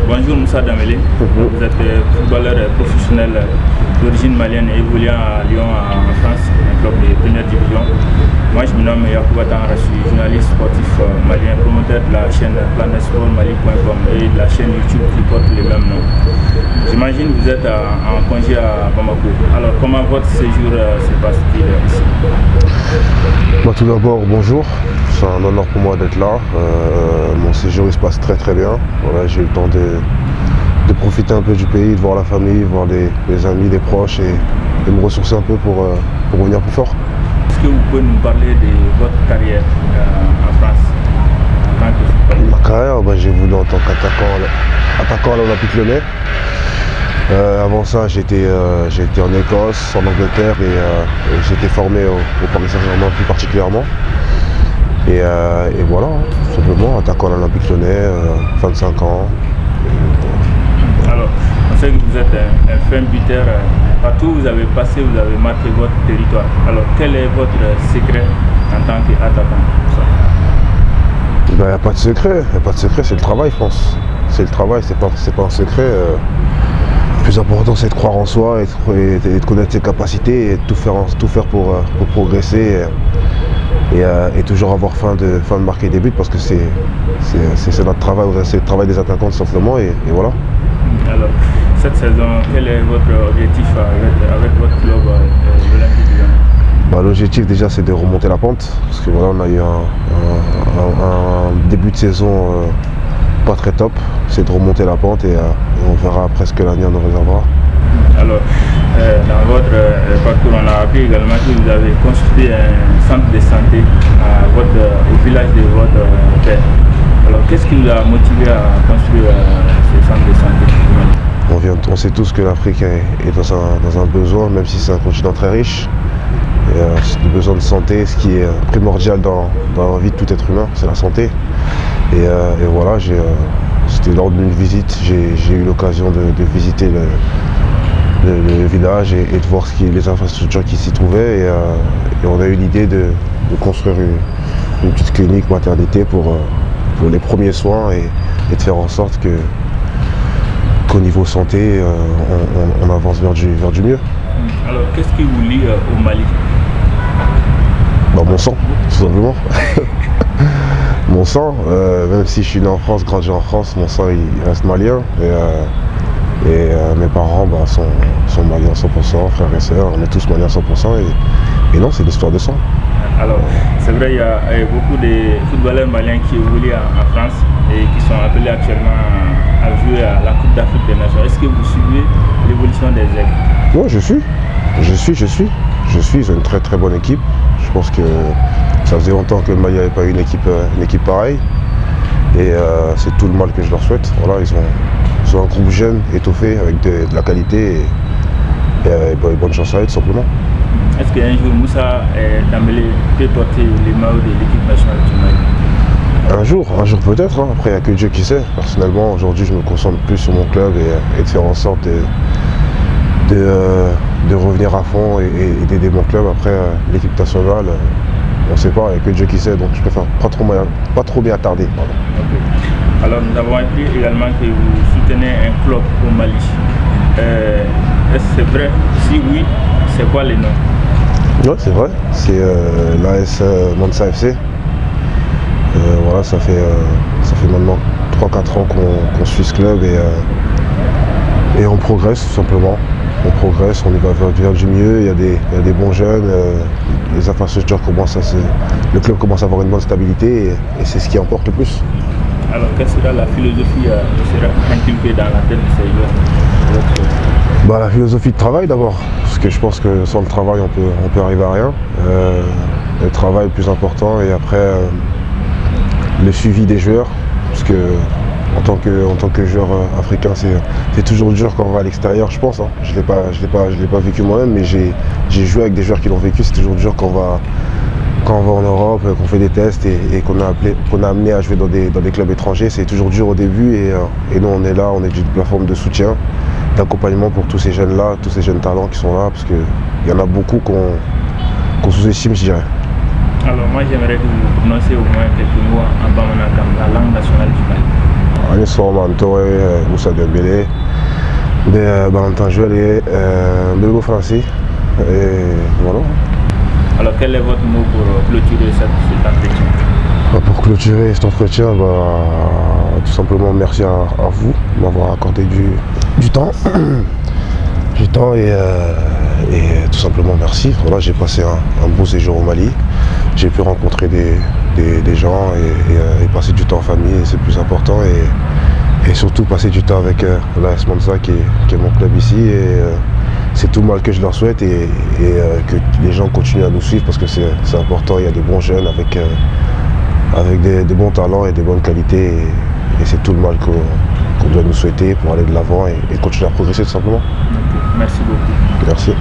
Bonjour Moussa Dambélé, vous êtes footballeur professionnel d'origine malienne évoluant à Lyon en France, un club de première division. Moi je me nomme Yacouba Tangara, je suis journaliste sportif malien, promoteur de la chaîne planetsportmali.com et de la chaîne YouTube qui porte le même nom. J'imagine que vous êtes en congé à Bamako. Alors comment votre séjour se passe-t-il ici? Tout d'abord bonjour, c'est un honneur pour moi d'être là. Mon séjour il se passe très bien. Voilà, j'ai eu le temps de profiter un peu du pays, de voir la famille, voir les amis, les proches et me ressourcer un peu pour revenir plus fort. Est-ce que vous pouvez nous parler de votre carrière en France en tant que footballeur? Ma carrière, j'ai voulu en tant qu'attaquant à l'Olympique Lyonnais. Avant ça, j'étais en Écosse, en Angleterre et j'étais formé au Paris Saint-Germain plus particulièrement. Et voilà, tout simplement, attaquant à l'Olympique Lyonnais, 25 ans. Alors, on sait que vous êtes un fin buteur. Partout où vous avez passé, vous avez marqué votre territoire. Alors, quel est votre secret en tant qu'attaquant? Il n'y a pas de secret, c'est le travail, je pense. C'est le travail, c'est pas un secret. Le plus important, c'est de croire en soi et de connaître ses capacités et de tout faire pour progresser. Et toujours avoir faim de marquer des buts parce que c'est notre travail, c'est le travail des attaquants tout simplement et voilà. Alors, cette saison, quel est votre objectif avec votre club de l'Olympique Lyon? L'objectif déjà c'est de remonter la pente parce que voilà, on a eu un début de saison pas très top, c'est de remonter la pente et on verra après ce que l'avenir nous réservera. Alors, dans votre parcours, on a appris également que vous avez construit un centre de santé au village de votre père. Alors, qu'est-ce qui vous a motivé à construire ce centre de santé? On sait tous que l'Afrique est dans un besoin, même si c'est un continent très riche. C'est le besoin de santé, ce qui est primordial dans la vie de tout être humain, c'est la santé. Et voilà, c'était lors d'une visite, j'ai eu l'occasion de visiter le village et de voir les infrastructures qui s'y trouvaient et on a eu l'idée de construire une petite clinique maternité pour les premiers soins et de faire en sorte qu'au niveau santé on avance vers du mieux. Alors qu'est-ce qui vous lie au Mali? Mon sang, tout simplement. Mon sang, même si je suis né en France, grandi en France, mon sang il reste malien. Et mes parents sont maliens 100%, frères et sœurs, on est tous maliens 100%. Et non, c'est l'histoire de sang. Alors, c'est vrai, il y a beaucoup de footballeurs maliens qui évoluent en France et qui sont appelés actuellement à jouer à la Coupe d'Afrique des Nations. Est-ce que vous suivez l'évolution des aigles? Oui, je suis. Ils ont une très très bonne équipe. Je pense que ça faisait longtemps que le Mali n'avait pas eu une équipe pareille. Et c'est tout le mal que je leur souhaite. Voilà, ils ont un groupe jeune, étoffé, avec de la qualité et bonne chance à eux, tout simplement. Est-ce qu'un jour Moussa Dambélé peut porter les maillots de l'équipe nationale du Mali? Un jour peut-être, hein. Après il n'y a que Dieu qui sait. Personnellement, aujourd'hui je me concentre plus sur mon club et de faire en sorte de revenir à fond et d'aider mon club. Après l'équipe nationale, on ne sait pas, il n'y a que Dieu qui sait, donc je préfère pas trop m'y attarder. Okay. Alors nous avons appris également que vous soutenez un club au Mali. Est-ce que c'est vrai? Si oui, c'est quoi les noms? Oui, c'est vrai, c'est l'AS Mansa FC. Voilà, ça fait maintenant 3-4 ans qu'on suit ce club et on progresse tout simplement. On progresse, on y va vers du mieux, il y a des bons jeunes, les infrastructures le club commence à avoir une bonne stabilité et c'est ce qui importe le plus. Alors quelle sera la philosophie qui sera inculquée dans la tête de ces joueurs? La philosophie de travail d'abord, parce que je pense que sans le travail on peut arriver à rien. Le travail est le plus important et après le suivi des joueurs, parce que en tant que joueur africain c'est toujours dur quand on va à l'extérieur, je pense. Hein. Je l'ai pas vécu moi-même, mais j'ai joué avec des joueurs qui l'ont vécu, c'est toujours dur quand quand on va en Europe, qu'on fait des tests et qu'on a amené à jouer dans des clubs étrangers, c'est toujours dur au début et nous on est là, on est une plateforme de soutien, d'accompagnement pour tous ces jeunes-là, tous ces jeunes talents qui sont là, parce qu'il y en a beaucoup qu'on sous-estime, je dirais. Alors moi j'aimerais que vous prononciez au moins quelques mots en Bamanakam, la langue nationale du Mali. Moussa Dembélé, Bégo français, et voilà. Alors quel est votre mot pour clôturer cet entretien? Pour clôturer cet entretien, tout simplement merci à vous de m'avoir accordé du temps. Et tout simplement merci. Voilà, j'ai passé un beau séjour au Mali. J'ai pu rencontrer des gens et passer du temps en famille, c'est le plus important. Et surtout passer du temps avec l'AS Mansa qui est mon club ici. Et c'est tout le mal que je leur souhaite et que les gens continuent à nous suivre parce que c'est important. Il y a des bons jeunes avec des bons talents et des bonnes qualités. Et c'est tout le mal qu'on doit nous souhaiter pour aller de l'avant et continuer à progresser tout simplement. Merci beaucoup. Merci.